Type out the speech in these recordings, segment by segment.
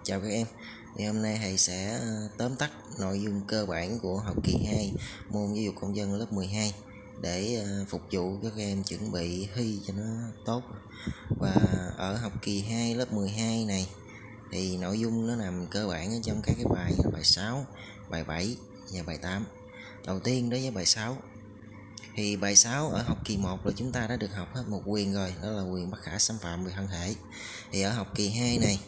Chào các em. Thì hôm nay thầy sẽ tóm tắt nội dung cơ bản của học kỳ 2 môn giáo dục công dân lớp 12 để phục vụ các em chuẩn bị thi cho nó tốt. Và ở học kỳ 2 lớp 12 này thì nội dung nó nằm cơ bản ở trong các cái bài 6, bài 7 và bài 8. Đầu tiên đối với bài 6 thì bài 6 ở học kỳ 1 là chúng ta đã được học hết một quyền rồi, đó là quyền bất khả xâm phạm về thân thể. Thì ở học kỳ 2 này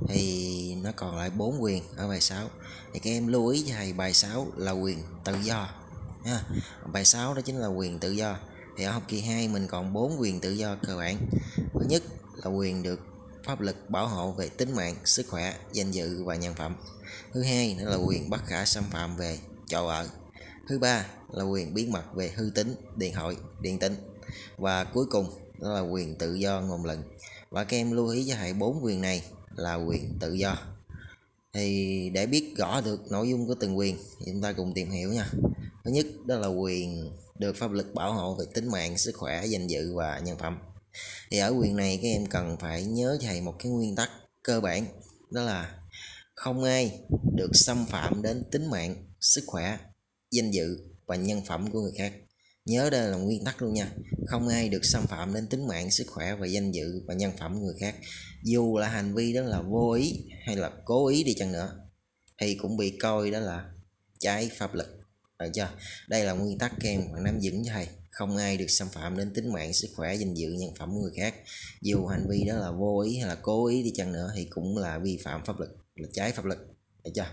thì nó còn lại 4 quyền ở bài 6. Thì các em lưu ý cho thầy bài 6 là quyền tự do nha. Bài 6 đó chính là quyền tự do. Thì ở học kỳ 2 mình còn 4 quyền tự do cơ bản. Thứ nhất là quyền được pháp luật bảo hộ về tính mạng, sức khỏe, danh dự và nhân phẩm. Thứ hai nữa là quyền bất khả xâm phạm về chỗ ở. Thứ ba là quyền bí mật về hư tính, điện thoại, điện tín. Và cuối cùng đó là quyền tự do ngôn luận. Và các em lưu ý cho thầy 4 quyền này là quyền tự do. Thì để biết rõ được nội dung của từng quyền thì chúng ta cùng tìm hiểu nha. Thứ nhất đó là quyền được pháp luật bảo hộ về tính mạng, sức khỏe, danh dự và nhân phẩm. Thì ở quyền này các em cần phải nhớ cho thầy một cái nguyên tắc cơ bản, đó là không ai được xâm phạm đến tính mạng, sức khỏe, danh dự và nhân phẩm của người khác. Nhớ đây là nguyên tắc luôn nha. Không ai được xâm phạm đến tính mạng, sức khỏe và danh dự và nhân phẩm của người khác. Dù là hành vi đó là vô ý hay là cố ý đi chăng nữa thì cũng bị coi đó là trái pháp luật. Được chưa? Đây là nguyên tắc các em phải nắm vững cho thầy. Không ai được xâm phạm đến tính mạng, sức khỏe, danh dự, nhân phẩm của người khác. Dù hành vi đó là vô ý hay là cố ý đi chăng nữa thì cũng là vi phạm pháp luật, là trái pháp luật. Được chưa?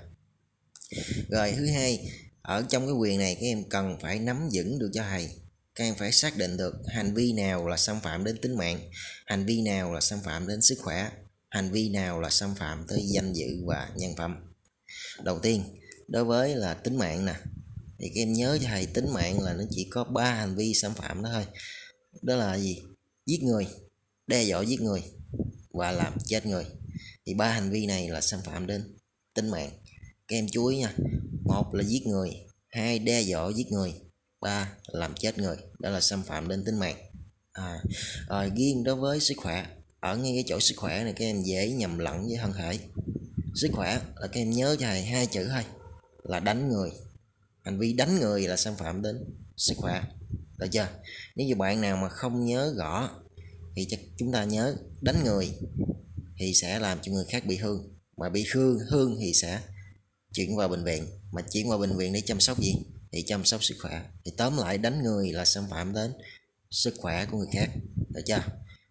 Rồi thứ hai, ở trong cái quyền này các em cần phải nắm vững được cho thầy. Các em phải xác định được hành vi nào là xâm phạm đến tính mạng, hành vi nào là xâm phạm đến sức khỏe, hành vi nào là xâm phạm tới danh dự và nhân phẩm. Đầu tiên, đối với là tính mạng nè, thì các em nhớ cho thầy tính mạng là nó chỉ có 3 hành vi xâm phạm đó thôi. Đó là gì? Giết người, đe dọa giết người và làm chết người. Thì 3 hành vi này là xâm phạm đến tính mạng. Các em chú ý nha. 1 là giết người, 2 đe dọa giết người, 3 làm chết người. Đó là xâm phạm đến tính mạng. Riêng đối với sức khỏe, ở ngay cái chỗ sức khỏe này các em dễ nhầm lẫn với thân thể. Sức khỏe là các em nhớ cho thầy 2 chữ thôi, là đánh người. Hành vi đánh người là xâm phạm đến sức khỏe. Được chưa? Nếu như bạn nào mà không nhớ rõ thì chắc chúng ta nhớ đánh người thì sẽ làm cho người khác bị thương, mà bị thương thì sẽ chuyển qua bệnh viện, mà chuyển qua bệnh viện để chăm sóc gì? Thì chăm sóc sức khỏe. Thì tóm lại đánh người là xâm phạm đến sức khỏe của người khác. Được chưa?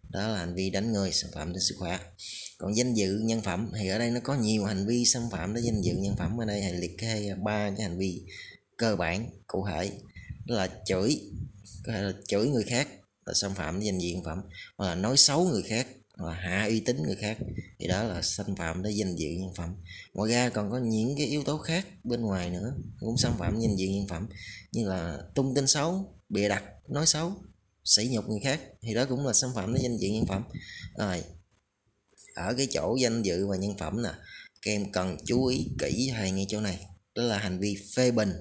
Đó là hành vi đánh người xâm phạm đến sức khỏe. Còn danh dự, nhân phẩm thì ở đây nó có nhiều hành vi xâm phạm đến danh dự, nhân phẩm. Ở đây thầy liệt kê 3 cái hành vi cơ bản cụ thể, đó là chửi, có thể là chửi người khác là xâm phạm đến danh dự, nhân phẩm, hoặc là nói xấu người khác, hoặc là hạ uy tín người khác, thì đó là xâm phạm đến danh dự, nhân phẩm. Ngoài ra còn có những cái yếu tố khác bên ngoài nữa cũng xâm phạm danh dự, nhân phẩm, như là tung tin xấu, bịa đặt, nói xấu, sỉ nhục người khác, thì đó cũng là xâm phạm đến danh dự, nhân phẩm. Rồi ở cái chỗ danh dự và nhân phẩm nè, các em cần chú ý kỹ thầy ngay chỗ này, đó là hành vi phê bình.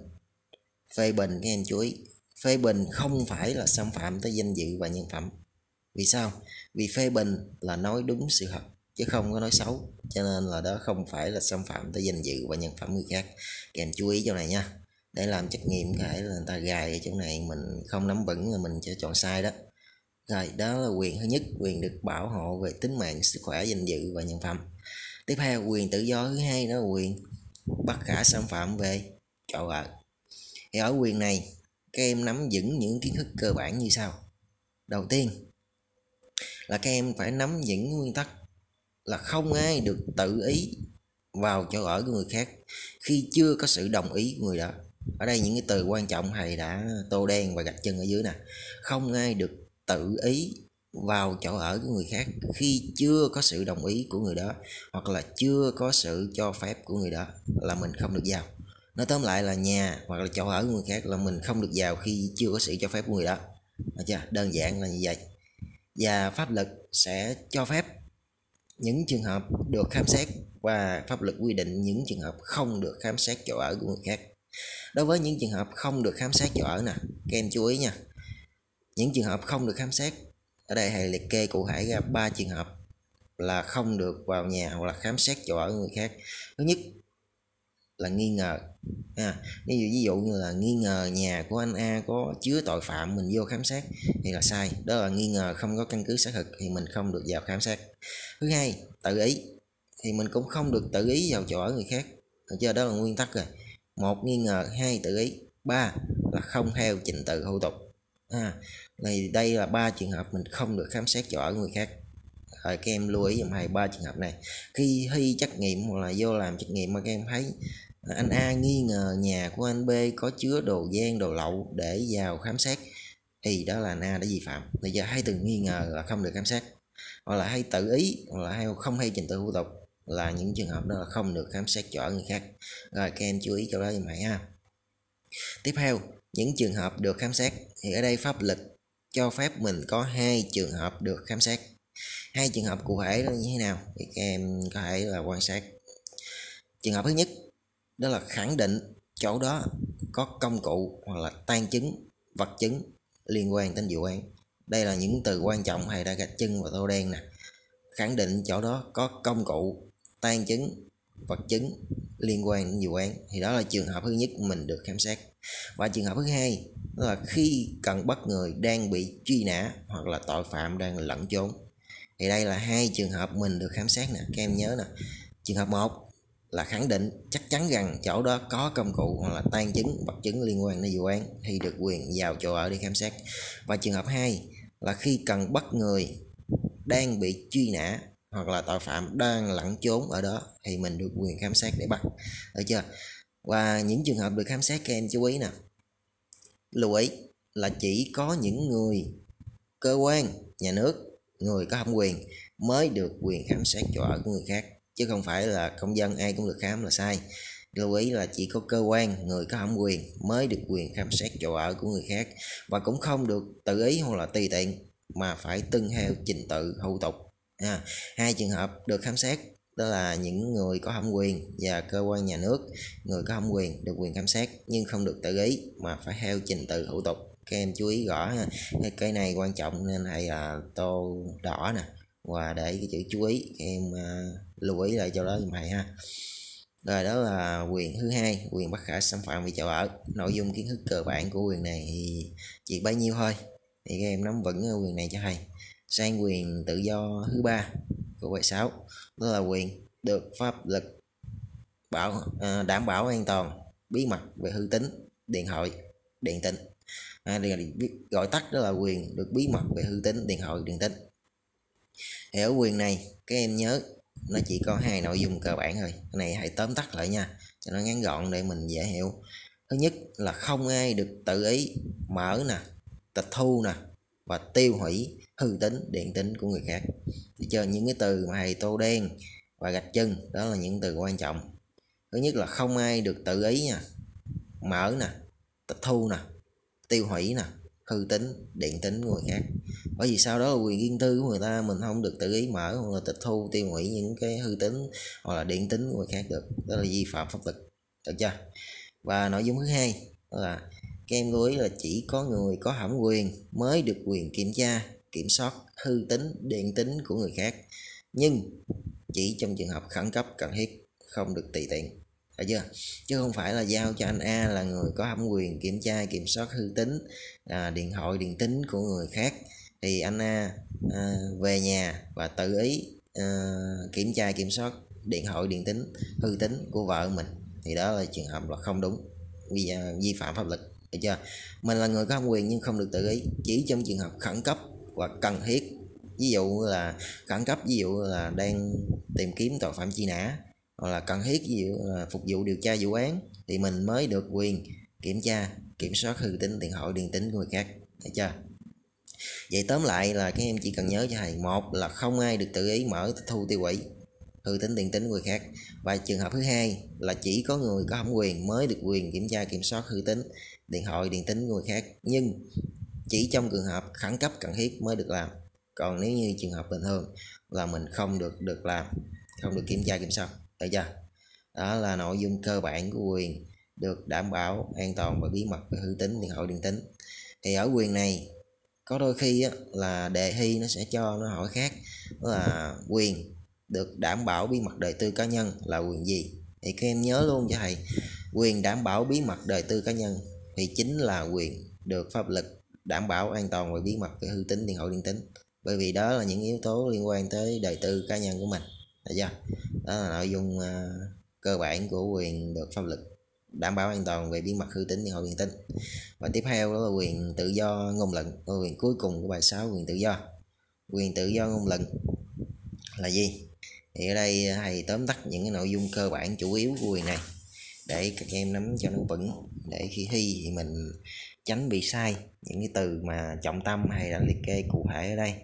Phê bình các em chú ý, phê bình không phải là xâm phạm tới danh dự và nhân phẩm. Vì sao? Vì phê bình là nói đúng sự thật chứ không có nói xấu, cho nên là đó không phải là xâm phạm tới danh dự và nhân phẩm người khác. Các em chú ý chỗ này nha, để làm trắc nghiệm có thể là người ta gài ở chỗ này mình không nắm vững là mình sẽ chọn sai đó. Rồi đó là quyền thứ nhất, quyền được bảo hộ về tính mạng, sức khỏe, danh dự và nhân phẩm. Tiếp theo, quyền tự do thứ hai đó là quyền bất khả xâm phạm về chỗ ở. Thì ở quyền này các em nắm vững những kiến thức cơ bản như sau. Đầu tiên là các em phải nắm vững nguyên tắc là không ai được tự ý vào chỗ ở của người khác khi chưa có sự đồng ý của người đó. Ở đây những cái từ quan trọng thầy đã tô đen và gạch chân ở dưới nè. Không ai được tự ý vào chỗ ở của người khác khi chưa có sự đồng ý của người đó, hoặc là chưa có sự cho phép của người đó là mình không được vào. Nói tóm lại là nhà hoặc là chỗ ở của người khác là mình không được vào khi chưa có sự cho phép của người đó. Được chưa? Đơn giản là như vậy. Và pháp luật sẽ cho phép những trường hợp được khám xét, và pháp luật quy định những trường hợp không được khám xét chỗ ở của người khác. Đối với những trường hợp không được khám xét chỗ ở nè, các em chú ý nha. Những trường hợp không được khám xét, ở đây thầy liệt kê cụ thể ra 3 trường hợp. là không được vào nhà hoặc là khám xét chỗ ở người khác. Thứ nhất là nghi ngờ. Ví dụ như là nghi ngờ nhà của anh A có chứa tội phạm, mình vô khám xét thì là sai, đó là nghi ngờ không có căn cứ xác thực thì mình không được vào khám xét. Thứ hai, tự ý thì mình cũng không được tự ý vào chỗ ở người khác, được chưa? Đó là nguyên tắc rồi. Một, nghi ngờ. Hai, tự ý. Ba là không theo trình tự thủ tục. Thì đây là 3 trường hợp mình không được khám xét chỗ ở người khác. Rồi các em lưu ý dùm thầy 3 trường hợp này. Khi thi trắc nghiệm hoặc là vô làm trắc nghiệm mà các em thấy anh A nghi ngờ nhà của anh B có chứa đồ gian, đồ lậu để vào khám xét thì đó là anh A đã vi phạm. Bây giờ hay từng nghi ngờ là không được khám xét, hoặc là hay tự ý, hoặc là hay không hay trình tự thủ tục là những trường hợp đó là không được khám xét chỗ ở người khác. Rồi các em chú ý cho đó giùm thầy ha. Tiếp theo, những trường hợp được khám xét thì ở đây pháp luật cho phép mình có 2 trường hợp được khám xét. 2 trường hợp cụ thể đó như thế nào thì các em có thể là quan sát. Trường hợp thứ nhất đó là khẳng định chỗ đó có công cụ hoặc là tang chứng, vật chứng liên quan đến vụ án. Đây là những từ quan trọng thầy đã gạch chân và tô đen nè. Khẳng định chỗ đó có công cụ, tang chứng, vật chứng liên quan đến vụ án thì đó là trường hợp thứ nhất mình được khám xét. Và trường hợp thứ hai đó là khi cần bắt người đang bị truy nã hoặc là tội phạm đang lẩn trốn. Thì đây là 2 trường hợp mình được khám xét nè, các em nhớ nè. Trường hợp 1 là khẳng định chắc chắn rằng chỗ đó có công cụ hoặc là tang chứng, vật chứng liên quan đến vụ án thì được quyền vào chỗ ở để khám xét. Và trường hợp 2 là khi cần bắt người đang bị truy nã hoặc là tội phạm đang lẩn trốn ở đó thì mình được quyền khám xét để bắt, được chưa? Và những trường hợp được khám xét các em chú ý nè, lưu ý là chỉ có những người, cơ quan, nhà nước, người có thẩm quyền mới được quyền khám xét chỗ ở của người khác, chứ không phải là công dân ai cũng được khám là sai. Lưu ý là chỉ có cơ quan, người có thẩm quyền mới được quyền khám xét chỗ ở của người khác, và cũng không được tự ý hoặc là tùy tiện mà phải tuân theo trình tự thủ tục. 2 trường hợp được khám xét đó là những người có thẩm quyền và cơ quan nhà nước, người có thẩm quyền được quyền khám xét nhưng không được tự ý mà phải theo trình tự thủ tục. Các em chú ý rõ ha. Cái này quan trọng nên thầy tô đỏ nè, và để cái chữ chú ý các em lưu ý lại cho đó giùm thầy ha. Rồi đó là quyền thứ hai, quyền bất khả xâm phạm về chỗ ở. Nội dung kiến thức cơ bản của quyền này thì chỉ bấy nhiêu thôi, thì các em nắm vững quyền này cho thầy. Sang quyền tự do thứ ba của bài 6 đó là quyền được pháp luật đảm bảo an toàn bí mật về hư tính, điện thoại, điện tín. Gọi tắt đó là quyền được bí mật về hư tính, điện thoại, điện tín. Thì ở quyền này các em nhớ nó chỉ có 2 nội dung cơ bản thôi. Cái này hãy tóm tắt lại nha cho nó ngắn gọn để mình dễ hiểu. Thứ nhất là không ai được tự ý mở nè, tịch thu nè và tiêu hủy hư tính, điện tín của người khác. Thì chờ những cái từ mà thầy tô đen và gạch chân đó là những từ quan trọng. Thứ nhất là không ai được tự ý nha, mở nè, tịch thu nè, tiêu hủy nè, hư tính, điện tín của người khác. Bởi vì sau đó là quyền riêng tư của người ta, mình không được tự ý mở hoặc là tịch thu, tiêu hủy những cái hư tính hoặc là điện tín của người khác được. Đó là vi phạm pháp luật, được chưa? Và nội dung thứ hai là các em lưu ý là chỉ có người có thẩm quyền mới được quyền kiểm tra, kiểm soát hư tính, điện tín của người khác, nhưng chỉ trong trường hợp khẩn cấp cần thiết, không được tùy tiện, được chưa? Chứ không phải là giao cho anh A là người có thẩm quyền kiểm tra, kiểm soát hư tính, điện thoại, điện tín của người khác, thì anh A về nhà và tự ý kiểm tra, kiểm soát điện thoại, điện tín, hư tính của vợ mình, thì đó là trường hợp là không đúng, vi phạm pháp luật, được chưa? Mình là người có thẩm quyền nhưng không được tự ý, chỉ trong trường hợp khẩn cấp và cần thiết. Ví dụ là khẩn cấp, ví dụ là đang tìm kiếm tội phạm truy nã, hoặc là cần thiết ví dụ là phục vụ điều tra vụ án, thì mình mới được quyền kiểm tra, kiểm soát hư tính, điện thoại, điện tín của người khác, được chưa? Vậy tóm lại là các em chỉ cần nhớ cho thầy, một là không ai được tự ý mở, tịch thu, tiêu hủy hư tính, điện tín của người khác. Và trường hợp thứ hai là chỉ có người có thẩm quyền mới được quyền kiểm tra, kiểm soát hư tính, điện thoại, điện tín của người khác, nhưng chỉ trong trường hợp khẩn cấp cần thiết mới được làm. Còn nếu như trường hợp bình thường là mình không được làm, không được kiểm tra, kiểm soát, được chưa? Đó là nội dung cơ bản của quyền được đảm bảo an toàn và bí mật về hư tính, điện thoại, điện tín. Thì ở quyền này có đôi khi á, là đề thi nó sẽ cho nó hỏi khác, đó là quyền được đảm bảo bí mật đời tư cá nhân là quyền gì. Thì các em nhớ luôn cho thầy, quyền đảm bảo bí mật đời tư cá nhân thì chính là quyền được pháp luật đảm bảo an toàn về bí mật về hư tính điện thoại điện tín, bởi vì đó là những yếu tố liên quan tới đời tư cá nhân của mình, được chưa? Đó là nội dung cơ bản của quyền được pháp luật đảm bảo an toàn về bí mật hư tính điện thoại điện tín. Và tiếp theo đó là quyền tự do ngôn luận, quyền cuối cùng của bài 6, quyền tự do. Quyền tự do ngôn luận là gì? Thì ở đây thầy tóm tắt những cái nội dung cơ bản chủ yếu của quyền này để các em nắm cho nó vững, để khi thi thì mình tránh bị sai những cái từ mà trọng tâm hay là liệt kê cụ thể ở đây.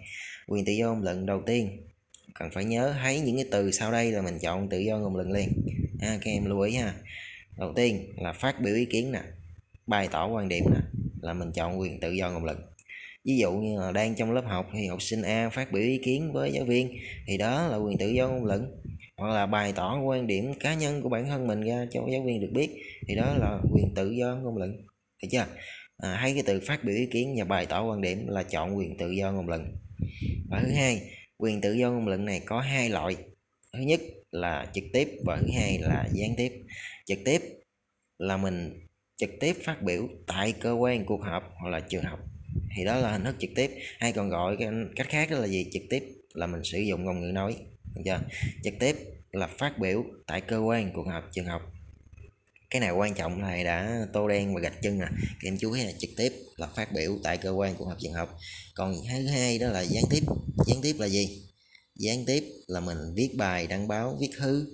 Quyền tự do ngôn luận đầu tiên cần phải nhớ, thấy những cái từ sau đây là mình chọn tự do ngôn luận liền. Các em lưu ý ha. Đầu tiên là phát biểu ý kiến nè, bày tỏ quan điểm nè, là mình chọn quyền tự do ngôn luận. Ví dụ như là đang trong lớp học thì học sinh A phát biểu ý kiến với giáo viên thì đó là quyền tự do ngôn luận, hoặc là bày tỏ quan điểm cá nhân của bản thân mình ra cho giáo viên được biết thì đó là quyền tự do ngôn luận, được chưa? Thấy cái từ phát biểu ý kiến và bày tỏ quan điểm là chọn quyền tự do ngôn luận. Và thứ hai, quyền tự do ngôn luận này có hai loại, thứ nhất là trực tiếp và thứ hai là gián tiếp. Trực tiếp là mình trực tiếp phát biểu tại cơ quan, cuộc họp hoặc là trường học thì đó là hình thức trực tiếp, hay còn gọi cái cách khác đó là gì? Trực tiếp là mình sử dụng ngôn ngữ nói, được chưa? Trực tiếp là phát biểu tại cơ quan, cuộc họp, trường học. Cái nào quan trọng này đã tô đen và gạch chân nè, các em chú ý là trực tiếp là phát biểu tại cơ quan, cuộc họp, trường học. Còn thứ hai đó là gián tiếp. Gián tiếp là gì? Gián tiếp là mình viết bài, đăng báo, viết thư,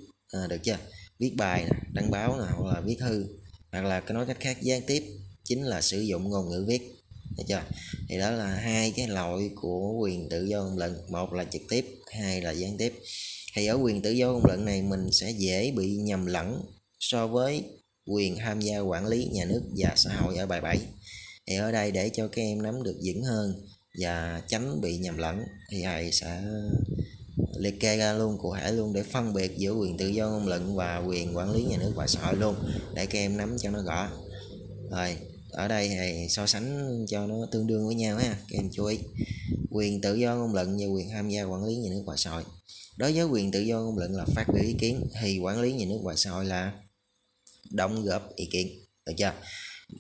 được chưa? Viết bài nè, đăng báo nè, hoặc là viết thư, hoặc là nói cách khác, gián tiếp chính là sử dụng ngôn ngữ viết, được chưa? Thì đó là hai cái loại của quyền tự do ngôn luận, một là trực tiếp, hai là gián tiếp. Thì ở quyền tự do ngôn luận này mình sẽ dễ bị nhầm lẫn so với quyền tham gia quản lý nhà nước và xã hội ở bài 7. Thì ở đây để cho các em nắm được vững hơn và tránh bị nhầm lẫn thì thầy sẽ liệt kê ra luôn, cụ thể luôn, để phân biệt giữa quyền tự do ngôn luận và quyền quản lý nhà nước và xã hội luôn, để các em nắm cho nó rõ. Rồi ở đây thì so sánh cho nó tương đương với nhau ha, các em chú ý. Quyền tự do ngôn luận và quyền tham gia quản lý nhà nước và xã hội. Đối với quyền tự do ngôn luận là phát biểu ý kiến thì quản lý nhà nước và xã hội là đóng góp ý kiến, được chưa?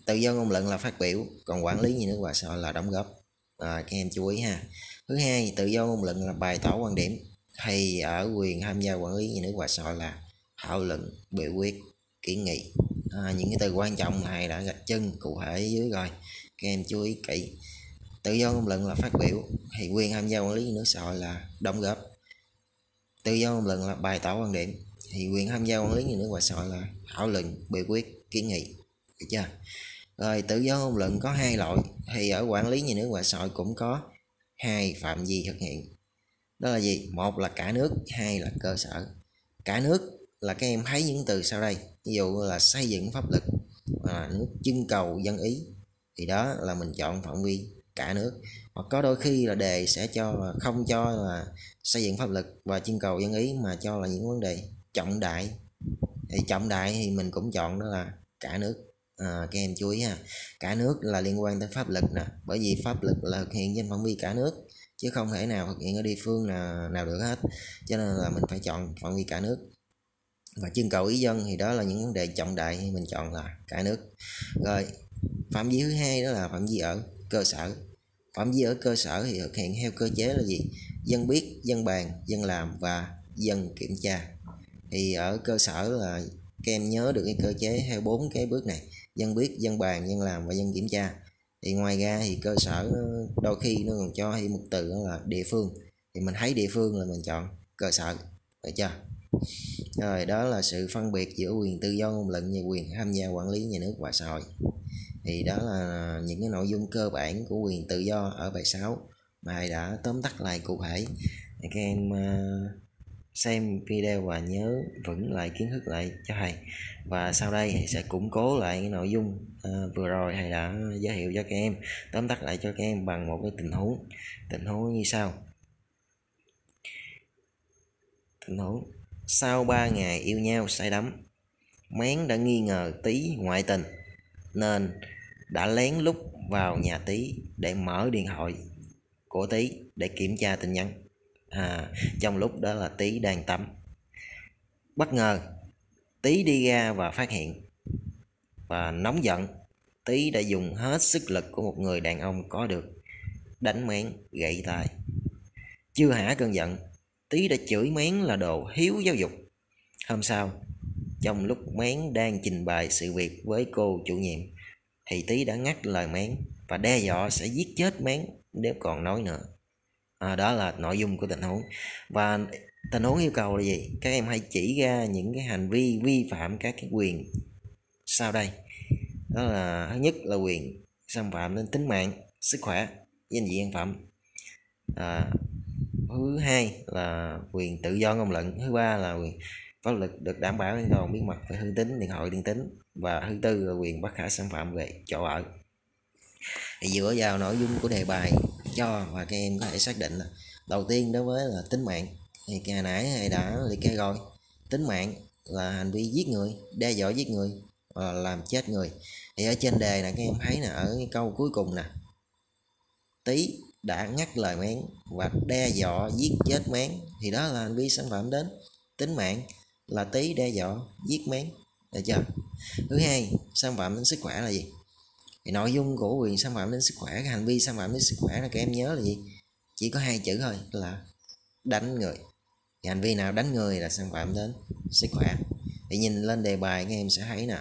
Tự do ngôn luận là phát biểu, còn quản lý nhà nước và xã hội là đóng góp. Các em chú ý ha. Thứ hai, tự do ngôn luận là bày tỏ quan điểm, thì ở quyền tham gia quản lý nhà nước và xã hội là thảo luận, biểu quyết, kiến nghị. Những cái từ quan trọng này đã gạch chân cụ thể dưới rồi, các em chú ý kỹ. Tự do ngôn luận là phát biểu thì quyền tham gia quản lý nhà nước xã hội là đóng góp. Tự do ngôn luận là bày tỏ quan điểm thì quyền tham gia quản lý nhà nước và xã hội là thảo luận, biểu quyết, kiến nghị, được chưa? Rồi tự do ngôn luận có hai loại, thì ở quản lý nhà nước và xã hội cũng có hai phạm vi thực hiện. Đó là gì? Một là cả nước, hai là cơ sở. Cả nước là các em thấy những từ sau đây, ví dụ là xây dựng pháp luật, nước trưng cầu dân ý, thì đó là mình chọn phạm vi cả nước. Hoặc có đôi khi là đề sẽ cho không cho là xây dựng pháp luật và trưng cầu dân ý, mà cho là những vấn đề trọng đại, thì trọng đại thì mình cũng chọn đó là cả nước. Các em chú ý ha, cả nước là liên quan tới pháp luật nè, bởi vì pháp luật là thực hiện trên phạm vi cả nước chứ không thể nào thực hiện ở địa phương nào được hết, cho nên là mình phải chọn phạm vi cả nước. Và trưng cầu ý dân thì đó là những vấn đề trọng đại thì mình chọn là cả nước. Rồi phạm vi thứ hai đó là phạm vi ở cơ sở. Phạm vi ở cơ sở thì thực hiện theo cơ chế là gì? Dân biết, dân bàn, dân làm và dân kiểm tra. Thì ở cơ sở là các em nhớ được cái cơ chế theo 4 cái bước này: dân biết, dân bàn, dân làm và dân kiểm tra. Thì ngoài ra thì cơ sở đôi khi nó còn cho thêm một từ đó là địa phương, thì mình thấy địa phương là mình chọn cơ sở, được chưa? Rồi đó là sự phân biệt giữa quyền tự do ngôn luận và quyền tham gia quản lý nhà nước và xã hội. Thì đó là những cái nội dung cơ bản của quyền tự do ở bài 6 mà thầy đã tóm tắt lại cụ thể. Thì các em xem video và nhớ vững lại kiến thức lại cho thầy, và sau đây thầy sẽ củng cố lại cái nội dung vừa rồi thầy đã giới thiệu cho các em, tóm tắt lại cho các em bằng một cái tình huống như sau. Tình huống: sau 3 ngày yêu nhau say đắm, Mén đã nghi ngờ Tí ngoại tình, nên đã lén lút vào nhà Tý để mở điện thoại của Tý để kiểm tra tin nhắn. Trong lúc đó là Tý đang tắm. Bất ngờ Tý đi ra và phát hiện, và nóng giận, Tý đã dùng hết sức lực của một người đàn ông có được, đánh Mén gãy tay. Chưa hả cơn giận, Tý đã chửi Mén là đồ thiếu giáo dục. Hôm sau, trong lúc Mén đang trình bày sự việc với cô chủ nhiệm, thì Tý đã ngắt lời Mén và đe dọa sẽ giết chết Mén nếu còn nói nữa. Đó là nội dung của tình huống. Và tình huống yêu cầu là gì? Các em hãy chỉ ra những cái hành vi vi phạm các cái quyền sau đây. Đó là thứ nhất là quyền xâm phạm đến tính mạng, sức khỏe, danh dự nhân phẩm. Thứ hai là quyền tự do ngôn luận. Thứ ba là quyền pháp luật được đảm bảo an toàn bí mật về hư tính, điện thoại điện tính. Và thứ tư là quyền bất khả xâm phạm về chỗ ở. Thì dựa vào nội dung của đề bài cho, và các em có thể xác định là đầu tiên đối với là tính mạng, thì hồi nãy thầy đã liệt kê rồi. Tính mạng là hành vi giết người, đe dọa giết người, làm chết người. Thì ở trên đề nè, các em thấy là ở cái câu cuối cùng nè, Tý đã ngắt lời Mén và đe dọa giết chết Mén, thì đó là hành vi xâm phạm đến tính mạng, là Tý đe dọa giết Mén, được chưa? Thứ hai, xâm phạm đến sức khỏe là gì? Thì nội dung của quyền xâm phạm đến sức khỏe, cái hành vi xâm phạm đến sức khỏe là các em nhớ là gì? Chỉ có hai chữ thôi, là đánh người. Thì hành vi nào đánh người là xâm phạm đến sức khỏe. Thì nhìn lên đề bài các em sẽ thấy nè,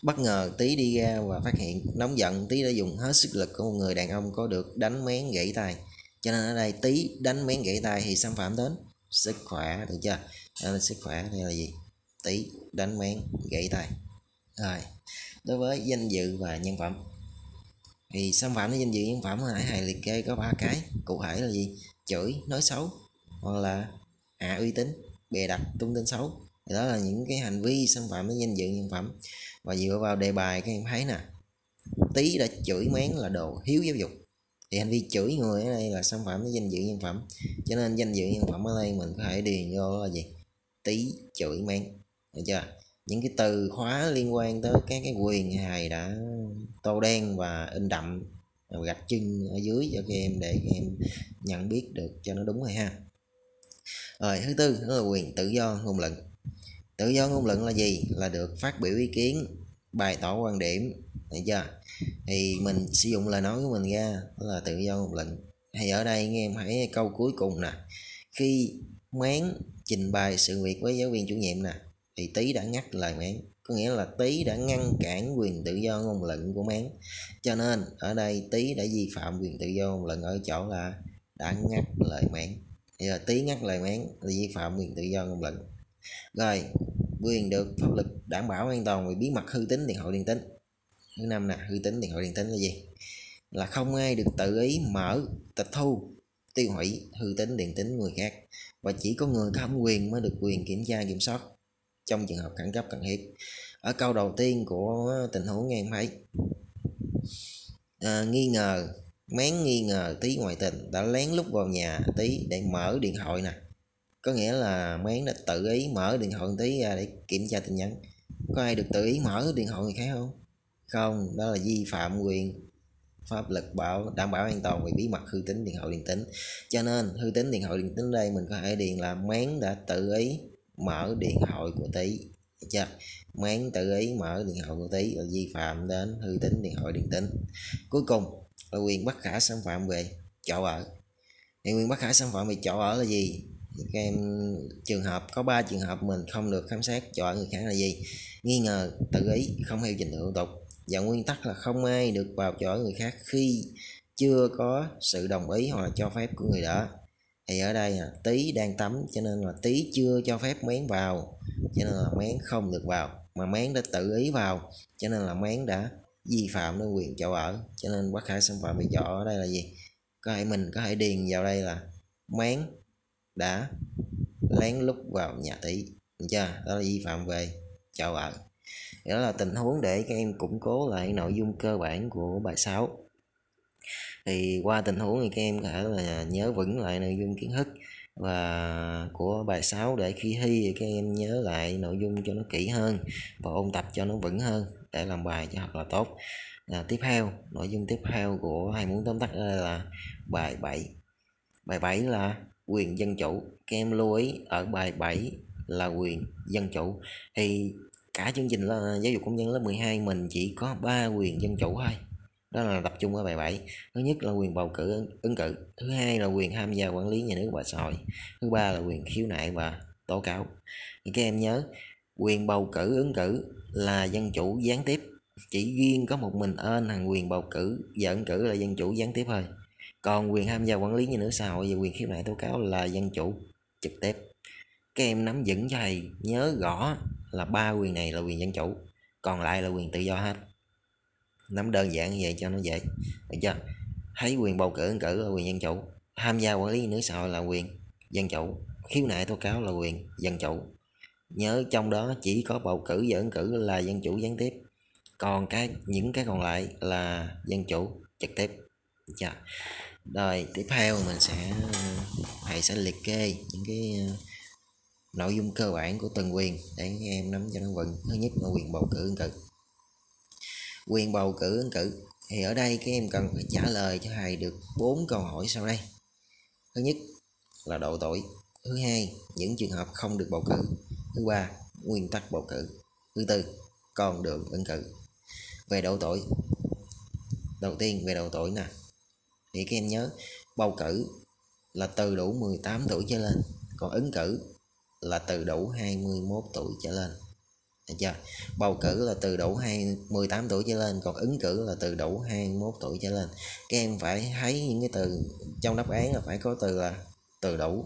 bất ngờ Tý đi ra và phát hiện, nóng giận, Tý đã dùng hết sức lực của một người đàn ông có được, đánh Mén gãy tay. Cho nên ở đây Tý đánh Mén gãy tay thì xâm phạm đến sức khỏe, được chưa? Đó là sức khỏe, đây là gì? Tý đánh Mén gãy tay. Rồi, đối với danh dự và nhân phẩm, thì xâm phạm đến danh dự nhân phẩm hồi nãy thầy liệt kê có 3 cái cụ thể là gì? Chửi, nói xấu, hoặc là hạ uy tín, bịa đặt, tung tin xấu. Thì đó là những cái hành vi xâm phạm đến danh dự nhân phẩm. Và dựa vào đề bài các em thấy nè, Tý đã chửi Mén là đồ thiếu giáo dục. Thì hành vi chửi người ở đây là xâm phạm đến danh dự nhân phẩm. Cho nên danh dự nhân phẩm ở đây mình có thể điền vô là gì? Tý chửi Mén, được chưa? Những cái từ khóa liên quan tới các cái quyền thầy đã tô đen và in đậm gạch chân ở dưới cho các em, để các em nhận biết được cho nó đúng rồi ha. Rồi, thứ tư đó là quyền tự do ngôn luận. Tự do ngôn luận là gì? Là được phát biểu ý kiến, bày tỏ quan điểm, được chưa? Thì mình sử dụng lời nói của mình ra, đó là tự do ngôn luận. Thì ở đây nghe em hãy câu cuối cùng nè, khi Mén trình bày sự việc với giáo viên chủ nhiệm nè, thì Tý đã ngắt lời Mén, có nghĩa là Tý đã ngăn cản quyền tự do ngôn luận của Mén. Cho nên ở đây Tý đã vi phạm quyền tự do ngôn luận ở chỗ là đã ngắt lời Mén. Thì là Tý ngắt lời Mén là vi phạm quyền tự do ngôn luận. Rồi, quyền được pháp luật đảm bảo an toàn về bí mật hư tính, điện thoại điện tính. Thứ năm nè, hư tính, điện thoại điện tính là gì? Là không ai được tự ý mở, tịch thu, tiêu hủy hư tính điện tính người khác, và chỉ có người có thẩm quyền mới được quyền kiểm tra kiểm soát trong trường hợp khẩn cấp cần thiết. Ở câu đầu tiên của tình huống em thấy nghi ngờ, Mén nghi ngờ Tý ngoại tình, đã lén lút vào nhà Tý để mở điện thoại nè, có nghĩa là Mén đã tự ý mở điện thoại Tý ra để kiểm tra tin nhắn. Có ai được tự ý mở điện thoại người khác không? Không, đó là vi phạm quyền pháp luật đảm bảo an toàn về bí mật hư tính, điện thoại điện tính. Cho nên hư tính, điện thoại điện tính đây mình có thể điền là Mén đã tự ý mở điện thoại của Tý, được chưa? Mén tự ý mở điện thoại của Tý là vi phạm đến hư tính, điện thoại điện tính. Cuối cùng là quyền bất khả xâm phạm về chỗ ở. Thì quyền bất khả xâm phạm về chỗ ở là gì? Các em trường hợp có 3 trường hợp mình không được khám xét chỗ ở người khác là gì? Nghi ngờ, tự ý, không theo trình tự thủ tục, và nguyên tắc là không ai được vào chỗ ở người khác khi chưa có sự đồng ý hoặc là cho phép của người đó. Thì ở đây là Tý đang tắm, cho nên là Tý chưa cho phép Mén vào, cho nên là Mén không được vào. Mà Mén đã tự ý vào, cho nên là Mén đã vi phạm đến quyền chỗ ở. Cho nên bất khả xâm phạm về chỗ ở đây là gì? Mình có thể điền vào đây là Mén đã lén lút vào nhà Tý, được chưa? Đó là vi phạm về chỗ ở. Đó là tình huống để các em củng cố lại nội dung cơ bản của bài 6. Thì qua tình huống thì các em có thể là nhớ vững lại nội dung kiến thức và của bài 6, để khi thi thì các em nhớ lại nội dung cho nó kỹ hơn và ôn tập cho nó vững hơn. để làm bài cho thật là tốt. Tiếp theo, nội dung tiếp theo của thầy muốn tóm tắt là bài 7. Bài 7 là quyền dân chủ. Các em lưu ý ở bài 7 là quyền dân chủ. Thì cả chương trình là giáo dục công dân lớp 12 mình chỉ có 3 quyền dân chủ thôi. Đó là tập trung ở bài 7. Thứ nhất là quyền bầu cử ứng cử. Thứ hai là quyền tham gia quản lý nhà nước và xã hội. Thứ ba là quyền khiếu nại và tố cáo. Thì các em nhớ, quyền bầu cử ứng cử là dân chủ gián tiếp. Chỉ riêng có một mình thằng quyền bầu cử và ứng cử là dân chủ gián tiếp thôi. Còn quyền tham gia quản lý nhà nước xã hội và quyền khiếu nại tố cáo là dân chủ trực tiếp. Các em nắm vững cho thầy nhớ rõ là 3 quyền này là quyền dân chủ, còn lại là quyền tự do hết. Nắm đơn giản như vậy cho nó dễ, được chưa? Thấy quyền bầu cử ứng cử là quyền dân chủ, tham gia quản lý nhà nước xã hội là quyền dân chủ, khiếu nại tố cáo là quyền dân chủ. Nhớ trong đó chỉ có bầu cử và ứng cử là dân chủ gián tiếp, còn những cái còn lại là dân chủ trực tiếp. Được. Rồi tiếp theo thầy sẽ liệt kê những cái nội dung cơ bản của từng quyền để các em nắm cho nó vững. Thứ nhất là quyền bầu cử ứng cử. Quyền bầu cử ứng cử thì ở đây các em cần phải trả lời cho thầy được 4 câu hỏi sau đây. Thứ nhất là độ tuổi. Thứ hai, những trường hợp không được bầu cử. Thứ ba, nguyên tắc bầu cử. Thứ tư, con đường ứng cử. Về độ tuổi, đầu tiên về độ tuổi nè, thì các em nhớ bầu cử là từ đủ 18 tuổi trở lên, còn ứng cử là từ đủ 21 tuổi trở lên. Được chưa? Bầu cử là từ đủ 18 tuổi trở lên, còn ứng cử là từ đủ 21 tuổi trở lên. Các em phải thấy những cái từ trong đáp án là phải có từ là từ đủ.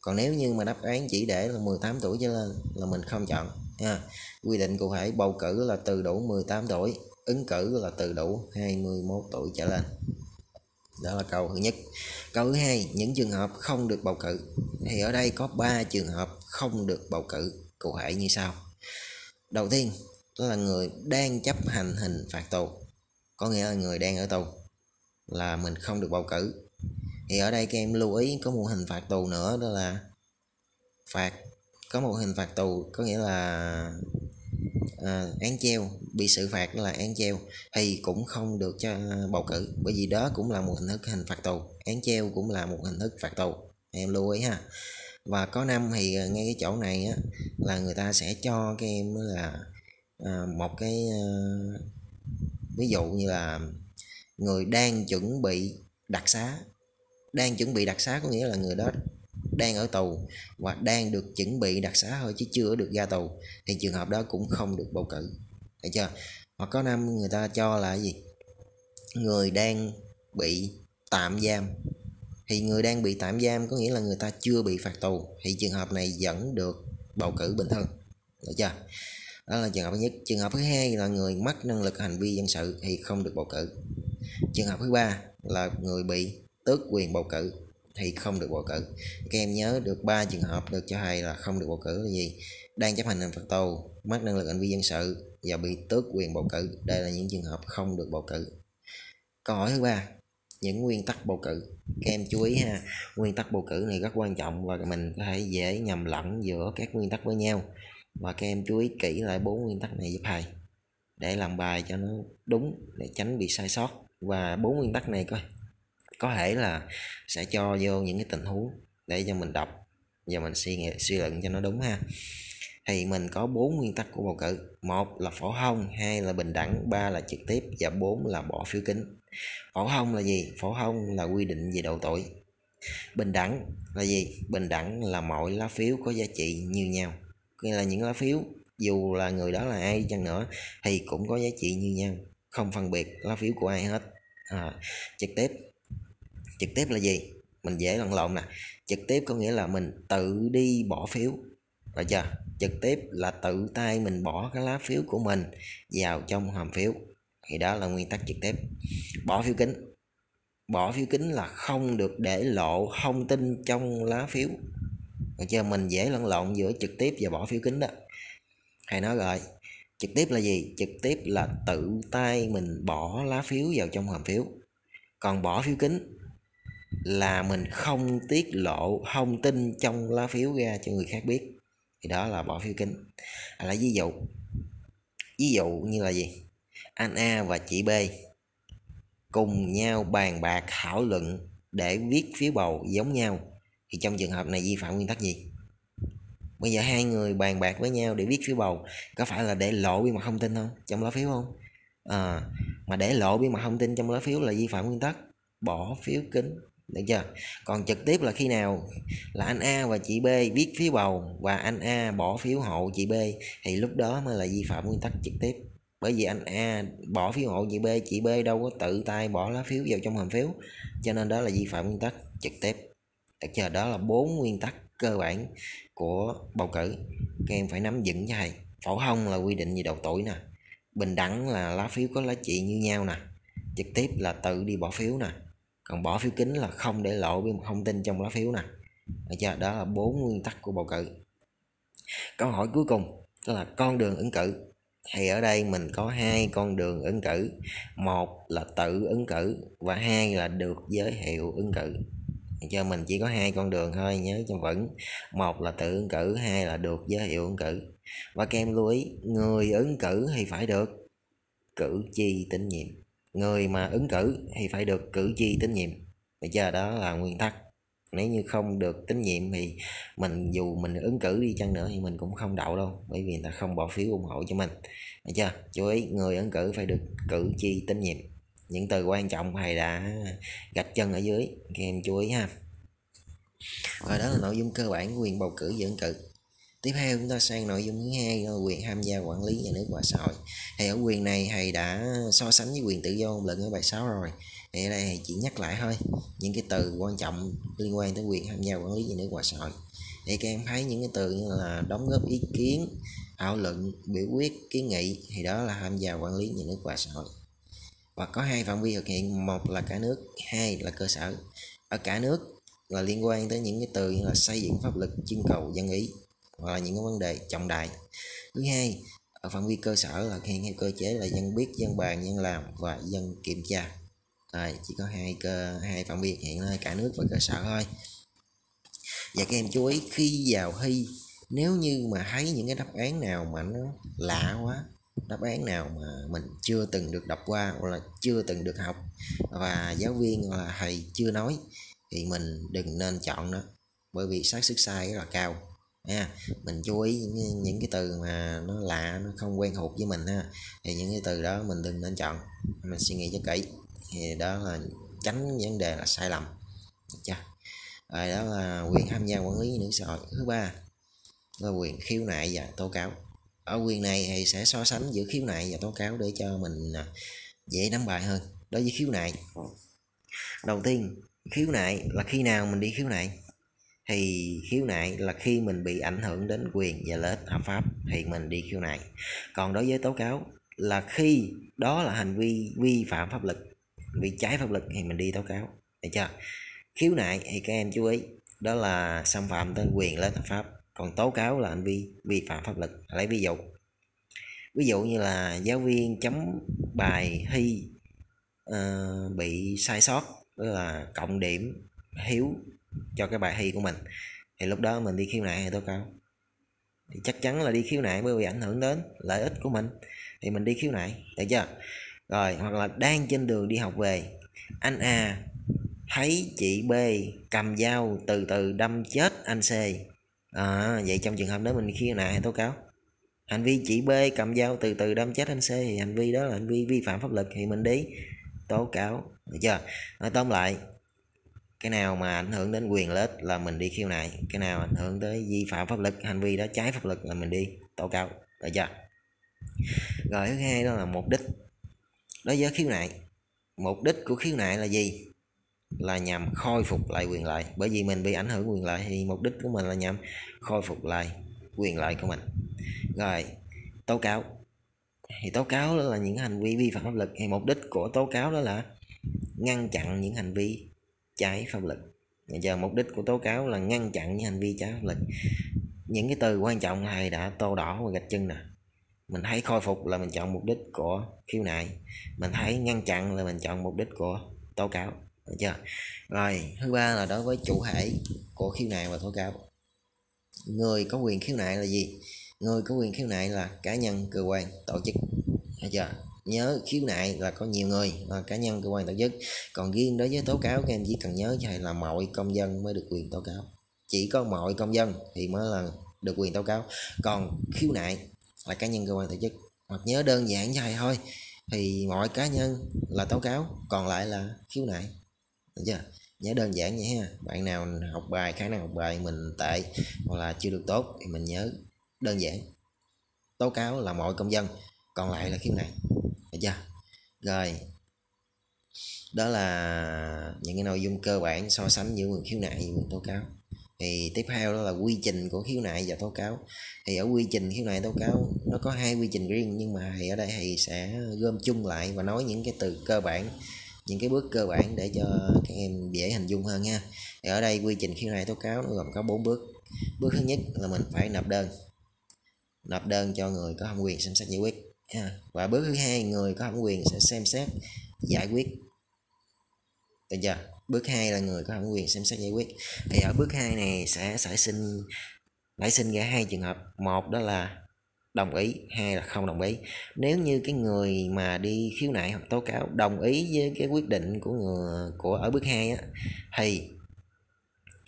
Còn nếu như mà đáp án chỉ để là 18 tuổi trở lên là mình không chọn nha. Quy định cụ thể bầu cử là từ đủ 18 tuổi, ứng cử là từ đủ 21 tuổi trở lên. Đó là câu thứ nhất. Câu thứ hai, những trường hợp không được bầu cử. Thì ở đây có 3 trường hợp không được bầu cử, cụ thể như sau. Đầu tiên đó là người đang chấp hành hình phạt tù, có nghĩa là người đang ở tù là mình không được bầu cử. Thì ở đây các em lưu ý có một hình phạt tù nữa, đó là có một hình phạt tù có nghĩa là án treo, bị xử phạt là án treo thì cũng không được cho bầu cử, bởi vì đó cũng là một hình thức hình phạt tù, án treo cũng là một hình thức phạt tù, em lưu ý ha. Và có năm thì ngay cái chỗ này á, là người ta sẽ cho các em là một cái ví dụ như là người đang chuẩn bị đặc xá. Đang chuẩn bị đặc xá có nghĩa là người đó đang ở tù và đang được chuẩn bị đặc xá thôi chứ chưa được ra tù, thì trường hợp đó cũng không được bầu cử, thấy chưa? Hoặc có năm người ta cho là gì, người đang bị tạm giam. Thì người đang bị tạm giam có nghĩa là người ta chưa bị phạt tù, thì trường hợp này vẫn được bầu cử bình thường, được chưa? Đó là trường hợp thứ nhất. Trường hợp thứ hai là người mất năng lực hành vi dân sự thì không được bầu cử. Trường hợp thứ ba là người bị tước quyền bầu cử thì không được bầu cử. Các em nhớ được 3 trường hợp được cho thầy là không được bầu cử là gì? Đang chấp hành hình phạt tù, mất năng lực hành vi dân sự và bị tước quyền bầu cử. Đây là những trường hợp không được bầu cử. Câu hỏi thứ ba, những nguyên tắc bầu cử. Các em chú ý ha, nguyên tắc bầu cử này rất quan trọng và mình có thể dễ nhầm lẫn giữa các nguyên tắc với nhau. Và các em chú ý kỹ lại 4 nguyên tắc này giúp thầy để làm bài cho nó đúng, để tránh bị sai sót. Và 4 nguyên tắc này có thể là sẽ cho vô những cái tình huống để cho mình đọc và mình suy luận cho nó đúng ha. Thì mình có 4 nguyên tắc của bầu cử. 1 là phổ thông, 2 là bình đẳng, 3 là trực tiếp và 4 là bỏ phiếu kín. Phổ thông là gì? Phổ thông là quy định về độ tuổi. Bình đẳng là gì? Bình đẳng là mọi lá phiếu có giá trị như nhau, nghĩa là những lá phiếu dù là người đó là ai chăng nữa thì cũng có giá trị như nhau, không phân biệt lá phiếu của ai hết. Trực tiếp là gì? Mình dễ lẫn lộn nè. Trực tiếp có nghĩa là mình tự đi bỏ phiếu, rồi chưa? Trực tiếp là tự tay mình bỏ cái lá phiếu của mình vào trong hòm phiếu, thì đó là nguyên tắc trực tiếp. Bỏ phiếu kín là không được để lộ thông tin trong lá phiếu, được chưa? Mình dễ lẫn lộn giữa trực tiếp và bỏ phiếu kín đó. Thầy nói rồi, trực tiếp là gì? Trực tiếp là tự tay mình bỏ lá phiếu vào trong hòm phiếu. Còn bỏ phiếu kín là mình không tiết lộ thông tin trong lá phiếu ra cho người khác biết, thì đó là bỏ phiếu kín. Lấy ví dụ như là gì? anh A và chị B cùng nhau bàn bạc thảo luận để viết phiếu bầu giống nhau, thì trong trường hợp này vi phạm nguyên tắc gì? Bây giờ hai người bàn bạc với nhau để viết phiếu bầu, có phải là để lộ bí mật thông tin không, trong lá phiếu không? Mà để lộ bí mật thông tin trong lá phiếu là vi phạm nguyên tắc bỏ phiếu kín, được chưa? Còn trực tiếp là khi nào là anh A và chị B viết phiếu bầu và anh A bỏ phiếu hộ chị B, thì lúc đó mới là vi phạm nguyên tắc trực tiếp. Bởi vì anh A bỏ phiếu hộ chị B đâu có tự tay bỏ lá phiếu vào trong hòm phiếu, cho nên đó là vi phạm nguyên tắc trực tiếp, được chưa? Đó là 4 nguyên tắc cơ bản của bầu cử, các em phải nắm vững cho thầy. Phổ thông là quy định về độ tuổi nè, bình đẳng là lá phiếu có giá trị như nhau nè, trực tiếp là tự đi bỏ phiếu nè, còn bỏ phiếu kín là không để lộ bí mật thông tin trong lá phiếu nè, được chưa? Đó là 4 nguyên tắc của bầu cử. Câu hỏi cuối cùng đó là con đường ứng cử, thì ở đây mình có hai con đường ứng cử, một là tự ứng cử và hai là được giới thiệu ứng cử. Cho mình chỉ có hai con đường thôi, nhớ cho vững, một là tự ứng cử, hai là được giới thiệu ứng cử. Và các em lưu ý, người ứng cử thì phải được cử tri tín nhiệm, người mà ứng cử thì phải được cử tri tín nhiệm, được chưa? Đó là nguyên tắc. Nếu như không được tín nhiệm thì dù mình ứng cử đi chăng nữa thì mình cũng không đậu đâu, bởi vì người ta không bỏ phiếu ủng hộ cho mình, được chưa? Chú ý, người ứng cử phải được cử tri tín nhiệm. Những từ quan trọng thầy đã gạch chân ở dưới, các em chú ý ha. Và đó là nội dung cơ bản của quyền bầu cử và ứng cử. Tiếp theo chúng ta sang nội dung thứ hai, là quyền tham gia quản lý nhà nước và xã hội. Thì ở quyền này thầy đã so sánh với quyền tự do ngôn luận ở bài 6 rồi. Thì ở đây thầy chỉ nhắc lại thôi những cái từ quan trọng liên quan tới quyền tham gia quản lý nhà nước và xã hội. Thì các em thấy những cái từ như là đóng góp ý kiến, thảo luận, biểu quyết, kiến nghị, thì đó là tham gia quản lý nhà nước và xã hội. Và có hai phạm vi thực hiện, một là cả nước, hai là cơ sở. Ở cả nước là liên quan tới những cái từ như là xây dựng pháp luật, trưng cầu dân ý, hoặc là những cái vấn đề trọng đại. Thứ hai, ở phạm vi cơ sở là hiện theo cơ chế là dân biết, dân bàn, dân làm và dân kiểm tra. Chỉ có hai phạm vi hiện là cả nước và cơ sở thôi. Và các em chú ý, khi vào thi, nếu như mà thấy những cái đáp án nào mà nó lạ quá, đáp án nào mà mình chưa từng được đọc qua hoặc là chưa từng được học và giáo viên hoặc là thầy chưa nói, thì mình đừng nên chọn nó, bởi vì xác suất sai rất là cao nha. Mình chú ý những cái từ mà nó lạ, nó không quen thuộc với mình ha, thì những cái từ đó mình đừng nên chọn, mình suy nghĩ cho kỹ, thì đó là tránh vấn đề là sai lầm, được chưa? Rồi, đó là quyền tham gia quản lý nhà nước xã hội. Thứ ba là quyền khiếu nại và tố cáo. Ở quyền này thì sẽ so sánh giữa khiếu nại và tố cáo để cho mình dễ nắm bài hơn. Đối với khiếu nại, đầu tiên, khiếu nại là khi nào mình đi khiếu nại? Thì khiếu nại là khi mình bị ảnh hưởng đến quyền và lợi ích hợp pháp thì mình đi khiếu nại. Còn đối với tố cáo là khi đó là hành vi vi phạm pháp luật, bị trái pháp luật thì mình đi tố cáo, được chưa? Khiếu nại thì các em chú ý, đó là xâm phạm tới quyền lợi ích hợp pháp, còn tố cáo là hành vi vi phạm pháp luật. Lấy ví dụ như là giáo viên chấm bài thi bị sai sót, tức là cộng điểm thiếu cho cái bài thi của mình, thì lúc đó mình đi khiếu nại hay tố cáo? Thì chắc chắn là đi khiếu nại, bởi vì ảnh hưởng đến lợi ích của mình thì mình đi khiếu nại, được chưa? Rồi, hoặc là đang trên đường đi học về, anh A thấy chị B cầm dao từ từ đâm chết anh C, vậy trong trường hợp đó mình khiếu nại hay tố cáo? Hành vi chị B cầm dao từ từ đâm chết anh C thì hành vi đó là hành vi vi phạm pháp luật, thì mình đi tố cáo, được chưa? Nói tóm lại, cái nào mà ảnh hưởng đến quyền lợi ích là mình đi khiếu nại, cái nào ảnh hưởng tới vi phạm pháp luật, hành vi đó trái pháp luật là mình đi tố cáo, được chưa? Rồi, thứ hai đó là mục đích. Đối với khiếu nại, mục đích của khiếu nại là gì? Là nhằm khôi phục lại quyền lợi, bởi vì mình bị ảnh hưởng quyền lợi thì mục đích của mình là nhằm khôi phục lại quyền lợi của mình. Rồi, tố cáo thì tố cáo đó là những hành vi vi phạm pháp luật, thì mục đích của tố cáo đó là ngăn chặn những hành vi trái pháp luật. Giờ mục đích của tố cáo là ngăn chặn những hành vi trái pháp luật. Những cái từ quan trọng này đã tô đỏ và gạch chân nè. Mình thấy khôi phục là mình chọn mục đích của khiếu nại, mình thấy ngăn chặn là mình chọn mục đích của tố cáo, được chưa? Rồi, thứ ba là đối với chủ thể của khiếu nại và tố cáo. Người có quyền khiếu nại là gì? Người có quyền khiếu nại là cá nhân, cơ quan, tổ chức, được chưa? nhớ khiếu nại là có nhiều người, cá nhân, cơ quan tổ chức. Còn riêng đối với tố cáo các em chỉ cần nhớ cho là mọi công dân mới được quyền tố cáo, chỉ có mọi công dân thì mới là được quyền tố cáo. Còn khiếu nại là cá nhân, cơ quan tổ chức. Hoặc nhớ đơn giản cho thầy thôi, thì mọi cá nhân là tố cáo, còn lại là khiếu nại, được chưa? Nhớ đơn giản vậy ha. Bạn nào học bài, khả năng học bài mình tệ hoặc là chưa được tốt thì mình nhớ đơn giản, tố cáo là mọi công dân, còn lại là khiếu nại, được chưa? Rồi, đó là những cái nội dung cơ bản so sánh giữa quyền khiếu nại và quyền tố cáo. Thì tiếp theo đó là quy trình của khiếu nại và tố cáo. Thì ở quy trình khiếu nại tố cáo nó có hai quy trình riêng, nhưng mà thì ở đây thì sẽ gom chung lại và nói những cái từ cơ bản, những cái bước cơ bản để cho các em dễ hình dung hơn nha. Thì ở đây quy trình khiếu nại tố cáo nó gồm có 4 bước. Bước thứ nhất là mình phải nộp đơn cho người có thẩm quyền xem xét giải quyết. Và bước thứ hai, người có thẩm quyền sẽ xem xét giải quyết, được chưa? Bước 2 là người có thẩm quyền xem xét giải quyết. Thì ở bước 2 này sẽ nảy sinh ra hai trường hợp. Một đó là đồng ý, hai là không đồng ý. Nếu như cái người mà đi khiếu nại hoặc tố cáo đồng ý với cái quyết định của ở bước 2 á, thì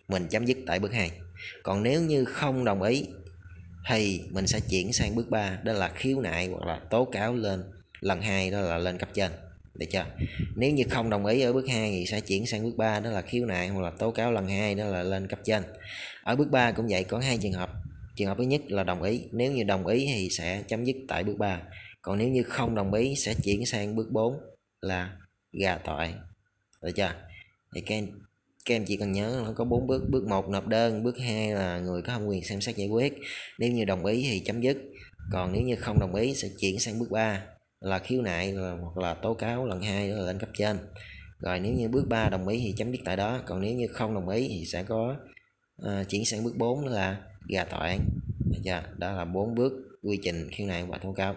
mình chấm dứt tại bước 2. Còn nếu như không đồng ý thì mình sẽ chuyển sang bước 3, đó là khiếu nại hoặc là tố cáo lên lần 2, đó là lên cấp trên, được chưa? Nếu như không đồng ý ở bước 2 thì sẽ chuyển sang bước 3, đó là khiếu nại hoặc là tố cáo lần 2, đó là lên cấp trên. Ở bước 3 cũng vậy, có hai trường hợp. Trường hợp thứ nhất là đồng ý, nếu như đồng ý thì sẽ chấm dứt tại bước 3. Còn nếu như không đồng ý sẽ chuyển sang bước 4 là ra tòa, được chưa? Thì các em chỉ cần nhớ nó có 4 bước. Bước 1 nộp đơn, bước 2 là người có thẩm quyền xem xét giải quyết. Nếu như đồng ý thì chấm dứt, còn nếu như không đồng ý sẽ chuyển sang bước 3 là khiếu nại hoặc là tố cáo lần 2, đó là lên cấp trên. Rồi nếu như bước 3 đồng ý thì chấm dứt tại đó, còn nếu như không đồng ý thì sẽ có chuyển sang bước 4 đó là ra tòa án, được chưa? Đó là 4 bước quy trình khiếu nại và tố cáo.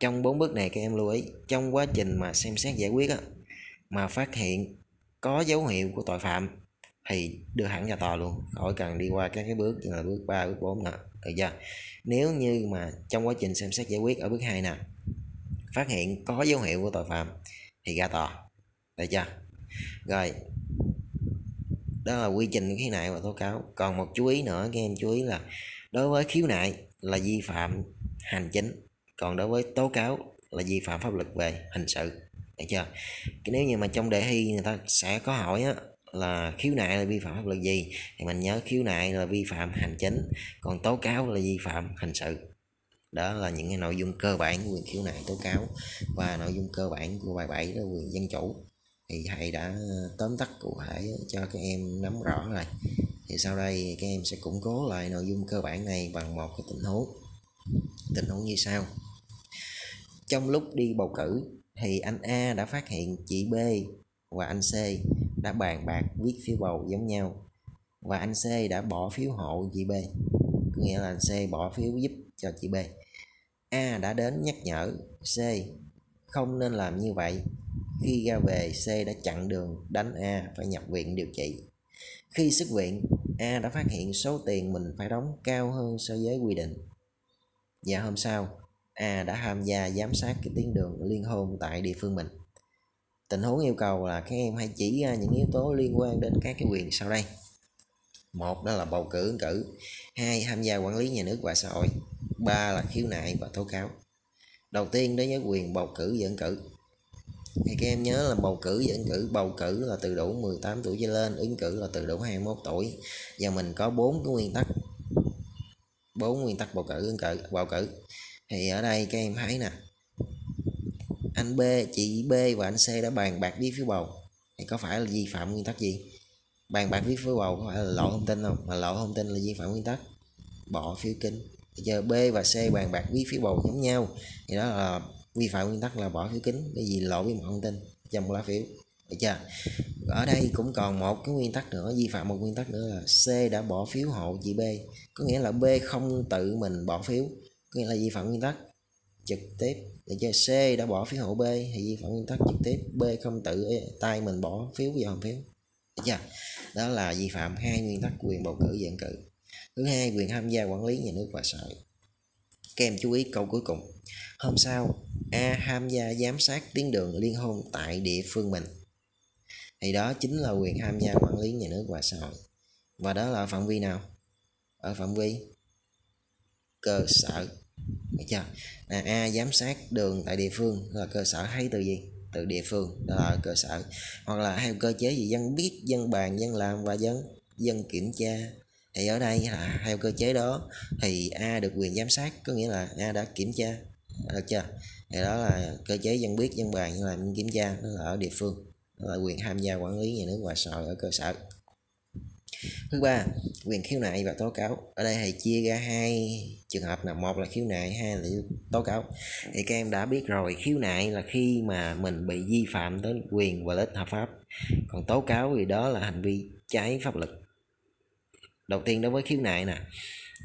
Trong 4 bước này các em lưu ý, trong quá trình mà xem xét giải quyết á, mà phát hiện có dấu hiệu của tội phạm thì đưa hẳn ra tòa luôn, khỏi cần đi qua các cái bước như là bước 3, bước 4 nữa, được chưa? Nếu như mà trong quá trình xem xét giải quyết ở bước 2 nè, phát hiện có dấu hiệu của tội phạm thì ra tòa, được chưa? Rồi, đó là quy trình khiếu nại và tố cáo. Còn một chú ý nữa, các em chú ý là đối với khiếu nại là vi phạm hành chính, còn đối với tố cáo là vi phạm pháp luật về hình sự, được chưa? Nếu như mà trong đề thi người ta sẽ có hỏi á, là khiếu nại là vi phạm pháp luật gì, thì mình nhớ khiếu nại là vi phạm hành chính, còn tố cáo là vi phạm hình sự. Đó là những cái nội dung cơ bản của quyền khiếu nại tố cáo. Và nội dung cơ bản của bài 7 là quyền dân chủ, thì thầy đã tóm tắt cụ thể cho các em nắm rõ rồi. Thì sau đây các em sẽ củng cố lại nội dung cơ bản này bằng một cái tình huống như sau. Trong lúc đi bầu cử thì anh A đã phát hiện chị B và anh C đã bàn bạc viết phiếu bầu giống nhau, và anh C đã bỏ phiếu hộ chị B, có nghĩa là anh C bỏ phiếu giúp cho chị B. A đã đến nhắc nhở C không nên làm như vậy. Khi ra về, C đã chặn đường đánh A phải nhập viện điều trị. Khi xuất viện, A đã phát hiện số tiền mình phải đóng cao hơn so với quy định. Và hôm sau, A đã tham gia giám sát cái tuyến đường liên hôn tại địa phương mình. Tình huống yêu cầu là các em hãy chỉ ra những yếu tố liên quan đến các cái quyền sau đây. Một, đó là bầu cử ứng cử. Hai, tham gia quản lý nhà nước và xã hội. Ba là khiếu nại và tố cáo. Đầu tiên đối với quyền bầu cử và ứng cử, thì các em nhớ là bầu cử và ứng cử, bầu cử là từ đủ 18 tuổi trở lên, ứng cử là từ đủ 21 tuổi. Và mình có 4 nguyên tắc bầu cử, bầu cử. Thì ở đây các em thấy nè, anh B, chị B và anh C đã bàn bạc viết phiếu bầu, thì có phải là vi phạm nguyên tắc gì? Bàn bạc viết phiếu bầu có phải là lộ thông tin không? Mà lộ thông tin là vi phạm nguyên tắc bỏ phiếu kín. Giờ B và C bàn bạc viết phiếu bầu giống nhau, thì đó là vi phạm nguyên tắc là bỏ phiếu kín, bởi vì lộ bí mật thông tin trong lá phiếu, được chưa? Ở đây cũng còn một cái nguyên tắc nữa, vi phạm một nguyên tắc nữa là C đã bỏ phiếu hộ chị B, có nghĩa là B không tự mình bỏ phiếu, có nghĩa là vi phạm nguyên tắc trực tiếp, để cho C đã bỏ phiếu hộ B thì vi phạm nguyên tắc trực tiếp, B không tự tay mình bỏ phiếu vào hòm phiếu, được chưa? Đó là vi phạm hai nguyên tắc quyền bầu cử và ứng cử. Thứ hai, quyền tham gia quản lý nhà nước và xã hội. Các em chú ý câu cuối cùng. Hôm sau, A tham gia giám sát tuyến đường liên hôn tại địa phương mình. Thì đó chính là quyền tham gia quản lý nhà nước và xã hội. Và đó là ở phạm vi nào? Ở phạm vi cơ sở. Được chưa? A giám sát đường tại địa phương là cơ sở, hay từ gì? Từ địa phương, đó là cơ sở. Hoặc là theo cơ chế gì? Dân biết, dân bàn, dân làm và dân kiểm tra. Thì ở đây là theo cơ chế đó thì A được quyền giám sát, có nghĩa là A đã kiểm tra. Được chưa? Thì đó là cơ chế dân biết, dân bàn, dân làm, dân kiểm tra, đó là ở địa phương. Đó là quyền tham gia quản lý nhà nước và xã hội ở cơ sở. Thứ ba, quyền khiếu nại và tố cáo. Ở đây thầy chia ra hai trường hợp nào, một là khiếu nại, hai là tố cáo. Thì các em đã biết rồi, khiếu nại là khi mà mình bị vi phạm tới quyền và lợi ích hợp pháp, còn tố cáo thì đó là hành vi trái pháp luật. Đầu tiên đối với khiếu nại nè,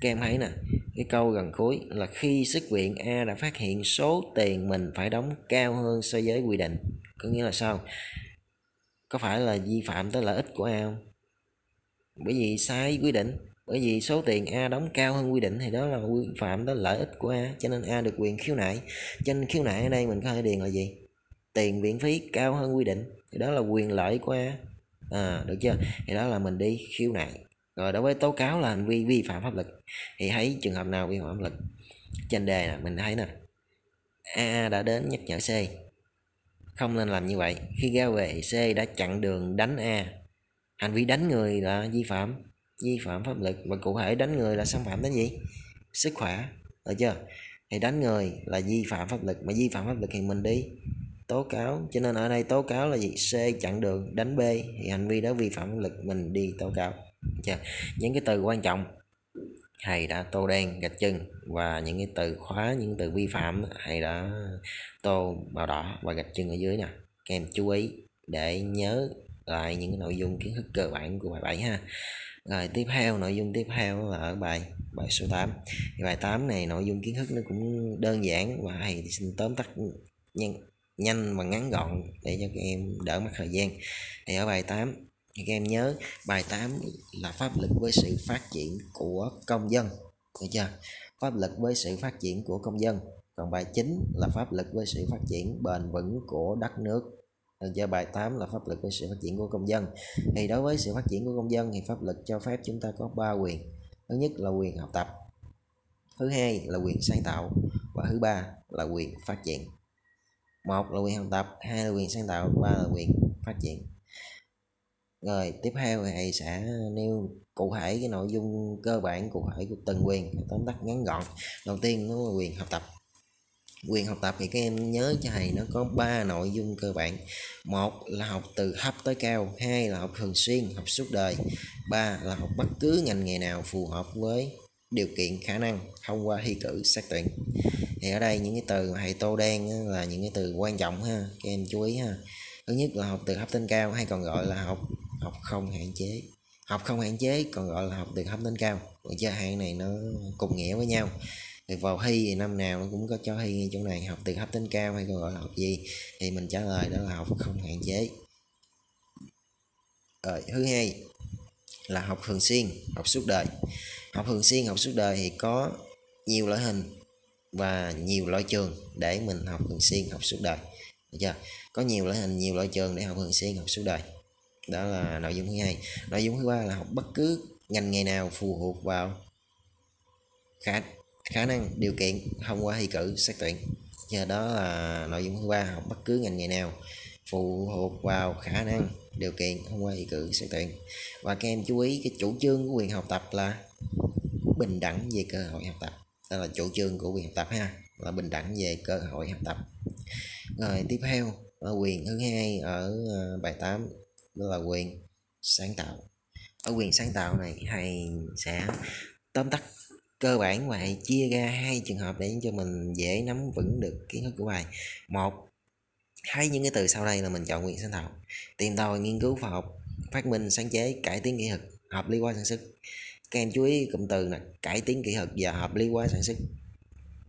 các em thấy nè, cái câu gần cuối là khi xuất viện A đã phát hiện số tiền mình phải đóng cao hơn so với quy định. Có nghĩa là sao? Có phải là vi phạm tới lợi ích của A không? Bởi vì sai quy định, bởi vì số tiền A đóng cao hơn quy định thì đó là vi phạm tới lợi ích của A, cho nên A được quyền khiếu nại. Cho nên khiếu nại ở đây mình có thể điền là gì? Tiền viện phí cao hơn quy định, thì đó là quyền lợi của A. Được chưa? Thì đó là mình đi khiếu nại. Rồi đối với tố cáo là hành vi vi phạm pháp luật. Thì thấy trường hợp nào vi phạm pháp luật? Trên đề nè, mình thấy nè, A đã đến nhắc nhở C không nên làm như vậy. Khi ra về, C đã chặn đường đánh A. Hành vi đánh người là vi phạm pháp luật, và cụ thể đánh người là xâm phạm đến gì? Sức khỏe. Được chưa? Thì đánh người là vi phạm pháp luật, mà vi phạm pháp luật thì mình đi tố cáo. Cho nên ở đây tố cáo là gì? C chặn đường đánh B, thì hành vi đó vi phạm pháp luật, mình đi tố cáo. Được chưa? Những cái từ quan trọng thầy đã tô đen gạch chân, và những cái từ khóa, những từ vi phạm thầy đã tô màu đỏ và gạch chân ở dưới nè. Các em chú ý để nhớ lại những cái nội dung kiến thức cơ bản của bài 7 ha. Rồi tiếp theo, nội dung tiếp theo là ở bài số 8. Thì bài 8 này nội dung kiến thức nó cũng đơn giản, và thầy xin tóm tắt nhanh và ngắn gọn để cho các em đỡ mất thời gian. Thì ở bài 8 thì các em nhớ bài 8 là pháp lực với sự phát triển của công dân. Được chưa? Pháp lực với sự phát triển của công dân. Còn bài 9 là pháp lực với sự phát triển bền vững của đất nước. Được chưa? Bài 8 là pháp lực với sự phát triển của công dân. Thì đối với sự phát triển của công dân thì pháp lực cho phép chúng ta có 3 quyền. Thứ nhất là quyền học tập, thứ hai là quyền sáng tạo, và thứ ba là quyền phát triển. Một là quyền học tập, hai là quyền sáng tạo, ba là quyền phát triển. Rồi tiếp theo thầy sẽ nêu cụ thể cái nội dung cơ bản cụ thể của từng quyền, tóm tắt ngắn gọn. Đầu tiên nó là quyền học tập. Quyền học tập thì các em nhớ cho thầy nó có 3 nội dung cơ bản. Một là học từ thấp tới cao, hai là học thường xuyên, học suốt đời, ba là học bất cứ ngành nghề nào phù hợp với điều kiện khả năng thông qua thi cử xét tuyển. Thì ở đây những cái từ mà thầy tô đen là những cái từ quan trọng ha, các em chú ý ha. Thứ nhất là học từ thấp đến cao, hay còn gọi là học không hạn chế. Học không hạn chế còn gọi là học từ thấp đến cao. Được chưa? Hai này nó cùng nghĩa với nhau. Thì vào thi thì năm nào nó cũng có cho thi ngay chỗ này, học từ thấp đến cao hay còn gọi là học gì, thì mình trả lời đó là học không hạn chế. Rồi thứ hai là học thường xuyên, học suốt đời. Học thường xuyên, học suốt đời thì có nhiều loại hình và nhiều loại trường để mình học thường xuyên, học suốt đời. Được chưa? Có nhiều loại hình, nhiều loại trường để học thường xuyên, học suốt đời. Đó là nội dung thứ hai. Nội dung thứ ba là học bất cứ ngành nghề nào phù hợp vào khả năng điều kiện thông qua thi cử xét tuyển. Giờ đó là nội dung thứ ba, học bất cứ ngành nghề nào phù hợp vào khả năng điều kiện thông qua thi cử xét tuyển. Và các em chú ý cái chủ trương của quyền học tập là bình đẳng về cơ hội học tập. Đó là chủ trương của quyền học tập ha, là bình đẳng về cơ hội học tập. Rồi tiếp theo ở quyền thứ hai ở bài 8 đó là quyền sáng tạo. Ở quyền sáng tạo này thầy sẽ tóm tắt cơ bản và hãy chia ra hai trường hợp để cho mình dễ nắm vững được kiến thức của bài. Một, thấy những cái từ sau đây là mình chọn quyền sáng tạo. Tìm tòi, nghiên cứu khoa học, phát minh, sáng chế, cải tiến kỹ thuật, hợp lý hóa sản xuất. Các em chú ý cụm từ là cải tiến kỹ thuật và hợp lý hóa sản xuất.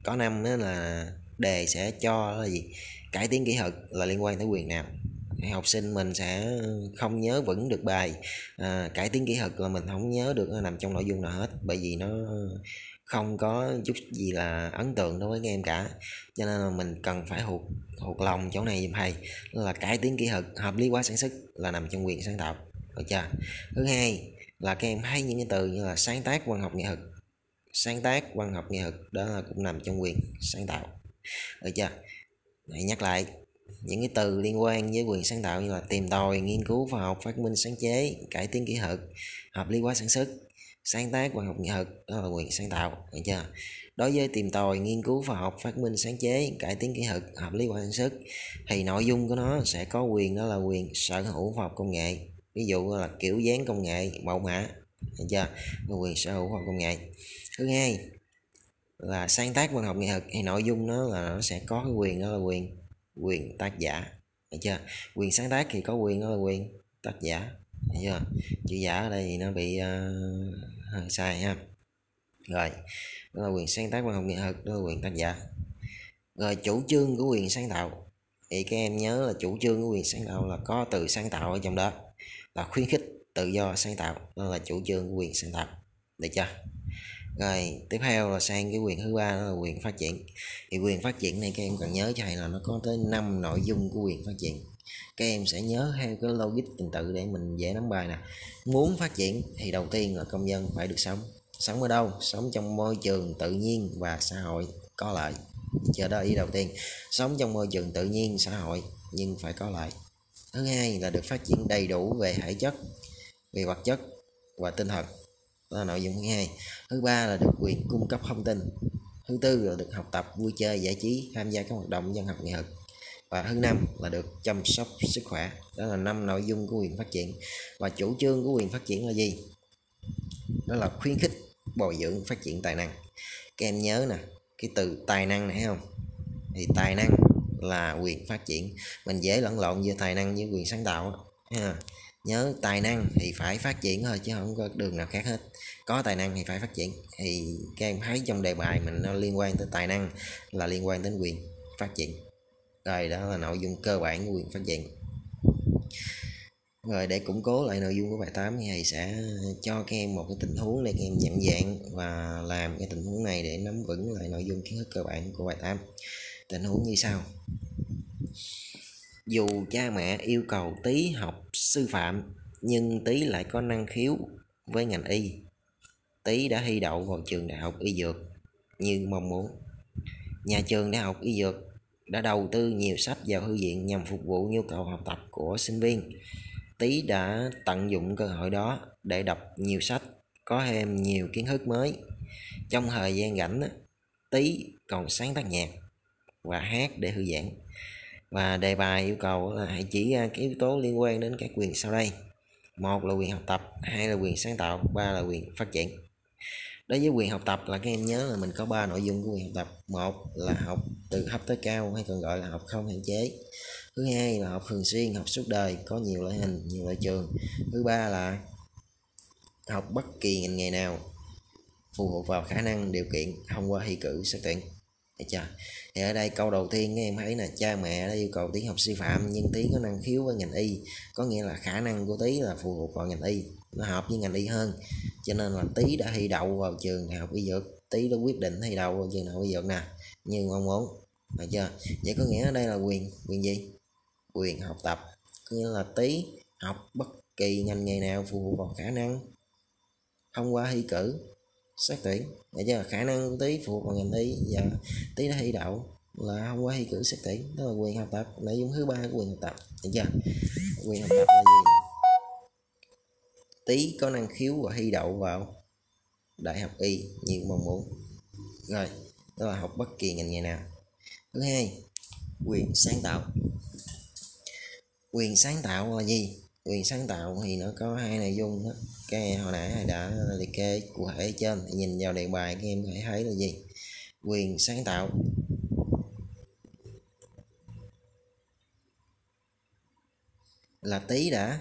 Có năm đó là đề sẽ cho là gì? Cải tiến kỹ thuật là liên quan tới quyền nào? Học sinh mình sẽ không nhớ vững được bài. Cải tiến kỹ thuật là mình không nhớ được nó nằm trong nội dung nào hết, bởi vì nó không có chút gì là ấn tượng đối với các em cả, cho nên là mình cần phải hụt lòng chỗ này giùm thầy, là cải tiến kỹ thuật, hợp lý hóa sản xuất là nằm trong quyền sáng tạo, được chưa? Thứ hai là các em thấy những cái từ như là sáng tác văn học nghệ thuật, sáng tác văn học nghệ thuật đó là cũng nằm trong quyền sáng tạo, được chưa? Hãy nhắc lại những cái từ liên quan với quyền sáng tạo như là tìm tòi, nghiên cứu khoa học, phát minh sáng chế, cải tiến kỹ thuật, hợp lý hóa sản xuất, sáng tác văn học nghệ thuật, đó là quyền sáng tạo, được chưa? Đối với tìm tòi, nghiên cứu khoa học, phát minh sáng chế, cải tiến kỹ thuật, hợp lý hóa sản xuất thì nội dung của nó sẽ có quyền, đó là quyền sở hữu khoa học công nghệ, ví dụ là kiểu dáng công nghệ, mẫu mã, được chưa? Là quyền sở hữu khoa học công nghệ. Thứ hai là sáng tác văn học nghệ thuật thì nội dung nó sẽ có cái quyền, đó là quyền tác giả, được chưa? Quyền sáng tác thì có quyền, đó là quyền tác giả, được chưa? Chữ giả ở đây thì nó bị hơi sai ha. Rồi đó là quyền sáng tác văn học nghệ thuật, đó là quyền tác giả. Rồi chủ trương của quyền sáng tạo thì các em nhớ là chủ trương của quyền sáng tạo là có từ sáng tạo ở trong đó, là khuyến khích tự do sáng tạo, đó là chủ trương của quyền sáng tạo, được chưa? Rồi tiếp theo là sang cái quyền thứ ba, đó là quyền phát triển. Thì quyền phát triển này các em cần nhớ cho thầy là nó có tới 5 nội dung của quyền phát triển. Các em sẽ nhớ theo cái logic trình tự để mình dễ nắm bài nè. Muốn phát triển thì đầu tiên là công dân phải được sống ở đâu? Sống trong môi trường tự nhiên và xã hội có lợi. Chờ đó ý đầu tiên, sống trong môi trường tự nhiên xã hội nhưng phải có lợi. Thứ hai là được phát triển đầy đủ về thể chất, về vật chất và tinh thần, đó là nội dung thứ hai. Thứ ba là được quyền cung cấp thông tin. Thứ tư là được học tập, vui chơi, giải trí, tham gia các hoạt động văn học nghệ thuật. Và thứ năm là được chăm sóc sức khỏe. Đó là 5 nội dung của quyền phát triển. Và chủ trương của quyền phát triển là gì? Đó là khuyến khích bồi dưỡng phát triển tài năng. Các em nhớ nè, cái từ tài năng này thấy không? Thì tài năng là quyền phát triển. Mình dễ lẫn lộn giữa tài năng với quyền sáng tạo ha. Nhớ tài năng thì phải phát triển thôi chứ không có đường nào khác hết. Có tài năng thì phải phát triển. Thì các em thấy trong đề bài mình nó liên quan tới tài năng là liên quan đến quyền phát triển. Rồi đó là nội dung cơ bản của quyền phát triển. Rồi để củng cố lại nội dung của bài 8 thì thầy sẽ cho các em một cái tình huống để các em nhận dạng và làm cái tình huống này để nắm vững lại nội dung kiến thức cơ bản của bài 8. Tình huống như sau: dù cha mẹ yêu cầu Tý học sư phạm nhưng Tý lại có năng khiếu với ngành y. Tý đã thi đậu vào trường đại học y dược như mong muốn. Nhà trường đại học y dược đã đầu tư nhiều sách vào thư viện nhằm phục vụ nhu cầu học tập của sinh viên. Tý đã tận dụng cơ hội đó để đọc nhiều sách, có thêm nhiều kiến thức mới. Trong thời gian rảnh, Tý còn sáng tác nhạc và hát để thư giãn. Và đề bài yêu cầu là hãy chỉ ra các yếu tố liên quan đến các quyền sau đây: một là quyền học tập, hai là quyền sáng tạo, ba là quyền phát triển. Đối với quyền học tập là các em nhớ là mình có 3 nội dung của quyền học tập. Một là học từ thấp tới cao hay còn gọi là học không hạn chế. Thứ hai là học thường xuyên, học suốt đời, có nhiều loại hình, nhiều loại trường. Thứ ba là học bất kỳ ngành nghề nào, phù hợp vào khả năng, điều kiện, thông qua thi cử xét tuyển. Được chưa? Thì ở đây câu đầu tiên các em thấy là cha mẹ đã yêu cầu Tý học sư phạm nhưng Tý có năng khiếu với ngành y, có nghĩa là khả năng của Tý là phù hợp vào ngành y, nó hợp với ngành y hơn, cho nên là Tý đã thi đậu vào trường đại học y dược. Tý đã quyết định thi đậu vào trường đại học y dược nè, như mong muốn. Được chưa? Vậy có nghĩa ở đây là quyền gì? Quyền học tập, có nghĩa là Tý học bất kỳ ngành nghề nào phù hợp vào khả năng, thông qua thi cử xét tuyển. Để cho khả năng của Tý phù hợp vào ngành y và Tý đã thi đậu là thông qua thi cử xét tuyển, đó là quyền học tập. Nội dung thứ ba của quyền học tập, được chưa? Quyền học tập là gì? Tý có năng khiếu và thi đậu vào đại học y như mong muốn. Rồi đó là học bất kỳ ngành nghề nào. Thứ hai, quyền sáng tạo. Quyền sáng tạo là gì? Quyền sáng tạo thì nó có 2 nội dung đó. Cái hồi nãy đã liệt kê cụ thể ở trên, nhìn vào đề bài các em có thể thấy là gì? Quyền sáng tạo là Tý đã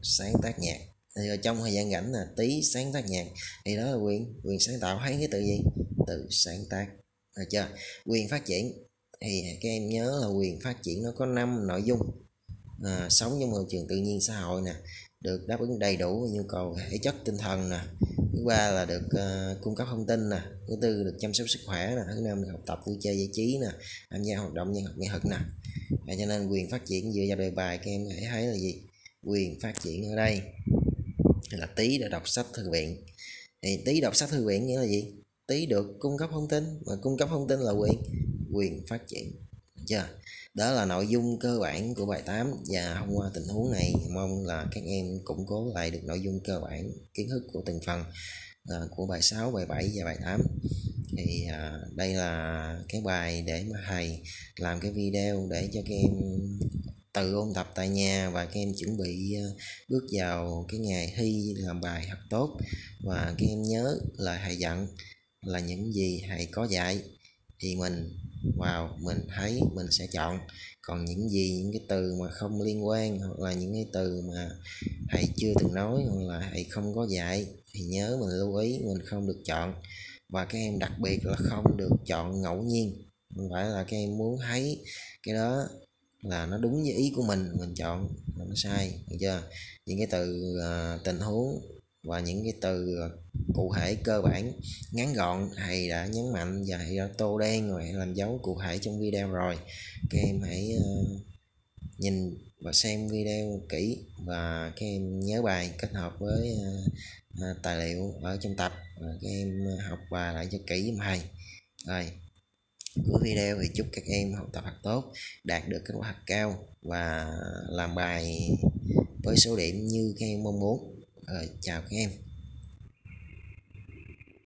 sáng tác nhạc. Thì ở trong thời gian rảnh là Tý sáng tác nhạc, thì đó là quyền sáng tạo. Thấy cái từ gì? Từ sáng tác. Được chưa? Quyền phát triển thì các em nhớ là quyền phát triển nó có 5 nội dung. Sống trong môi trường tự nhiên xã hội nè, được đáp ứng đầy đủ nhu cầu thể chất tinh thần nè. Thứ ba là được cung cấp thông tin nè. Thứ tư được chăm sóc sức khỏe nè. Thứ năm được học tập vui chơi giải trí nè, tham gia hoạt động văn học nghệ thuật nè. Cho nên quyền phát triển dựa vào đề bài các em hãy thấy là gì? Quyền phát triển ở đây là Tý đã đọc sách thư viện. Thì Tý đọc sách thư viện nghĩa là gì? Tý được cung cấp thông tin, mà cung cấp thông tin là quyền phát triển. Được chưa? Đó là nội dung cơ bản của bài 8, và thông qua tình huống này mong là các em củng cố lại được nội dung cơ bản kiến thức của từng phần của bài 6, bài 7 và bài 8. Thì đây là cái bài để mà thầy làm cái video để cho các em tự ôn tập tại nhà, và các em chuẩn bị bước vào cái ngày thi làm bài thật tốt. Và các em nhớ lời thầy dặn là những gì thầy có dạy thì mình vào mình thấy mình sẽ chọn, còn những cái từ mà không liên quan, hoặc là những cái từ mà thầy chưa từng nói, hoặc là thầy không có dạy thì nhớ mình lưu ý mình không được chọn. Và các em đặc biệt là không được chọn ngẫu nhiên, không phải là các em muốn thấy cái đó là nó đúng với ý của mình chọn là nó sai, được chưa? Những cái từ tình huống và những cái từ cụ thể cơ bản ngắn gọn thầy đã nhấn mạnh và thầy đã tô đen rồi làm dấu cụ thể trong video rồi. Các em hãy nhìn và xem video kỹ, và các em nhớ bài kết hợp với tài liệu ở trong tập, và các em học bài lại cho kỹ giùm thầy. Rồi, cuối video thì chúc các em học tập thật tốt, đạt được kết quả thật cao và làm bài với số điểm như các em mong muốn. Rồi, chào các em.